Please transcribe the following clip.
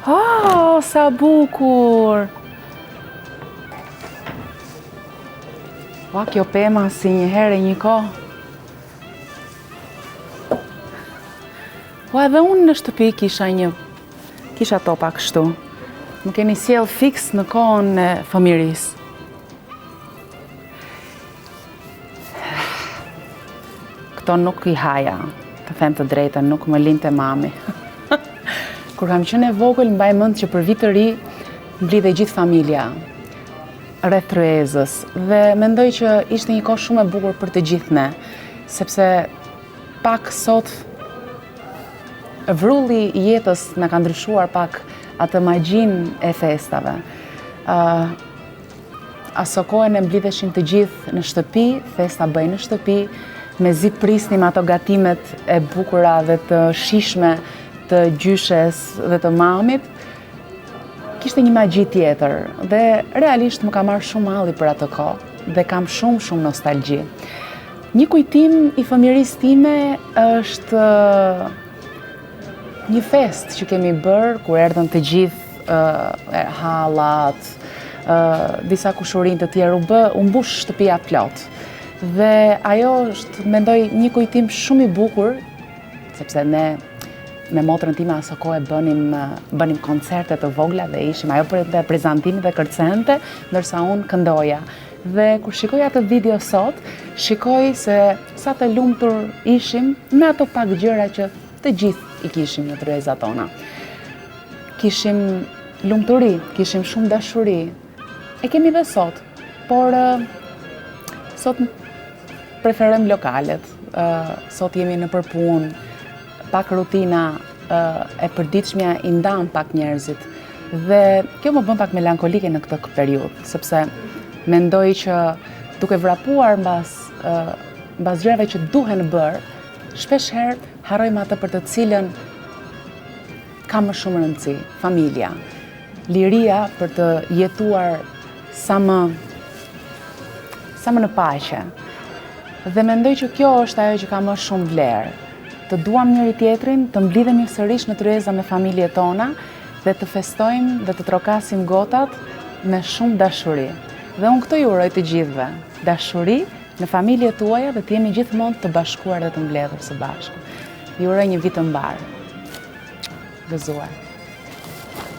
Oh, sa bukur! Ua, kjo pema si një herë e një kohë. Ua, edhe unë në shtëpi kisha topa kështu. Më keni sjell fiks në kohën e fëmirisë. Këto nuk i haja, të them të drejtën, nuk më linte mami. Kur kam qenë e vogël, mbaj mend që për vit të ri mblidhej gjithë familja rreth tryezës dhe mendoj që ishte një kohë shumë e bukur për të gjithë ne, sepse pak sot vrulli i jetës na ka ndryshuar pak atë magjin e festave. Aso kohën e mblidheshin të gjithë në shtëpi, festa bëj në shtëpi, mezi prisnim ato gatimet e bukura dhe të shijshme të gjyshes dhe të mamit, kishte një magji tjetër dhe realisht më ka marrë shumë malli për atë kohë dhe kam shumë nostalgji. Një kujtim i fëmirisë time është një fest që kemi bërë kur erdhën të gjithë hallat, disa kushurinë të tjerë, u mbush shtëpia plot. Dhe ajo është, mendoj, një kujtim shumë i bukur, sepse ne me motrën time aso kohë bënim koncerte të vogla dhe ishim ajo për prezantimin dhe kërcente, ndërsa unë këndoja. Dhe kur shikoj atë video sot, shikoj se sa të lumtur ishim me ato pak gjëra që të gjithë i kishim në tryezat tona. Kishim lumturi, kishim shumë dashuri. E kemi dhe sot, por sot preferojmë lokalet. Sot jemi në përpunë, pak rutina e përditshmja i ndan pak njerëzit. Dhe kjo më bën pak melankolike në këtë periudhë, sepse mendoj që duke vrapuar mbas gjërave që duhen bërë, shpesh herë harrojmë atë për të cilën ka më shumë rëndësi, familja, liria për të jetuar sa më në paqe. Dhe mendoj që kjo është ajo që ka më shumë vlerë. Të duam njëri tjetrin, të mblidhemi sërish në tryeza me familjet tona dhe të festojmë dhe të trokasim gotat me shumë dashuri. Dhe unë këtë ju uroj të gjithëve, dashuri në familjet tuaja dhe të jemi gjithmonë të bashkuar dhe të mbledhur së bashku. Ju uroj një vit të mbar. Gëzuar.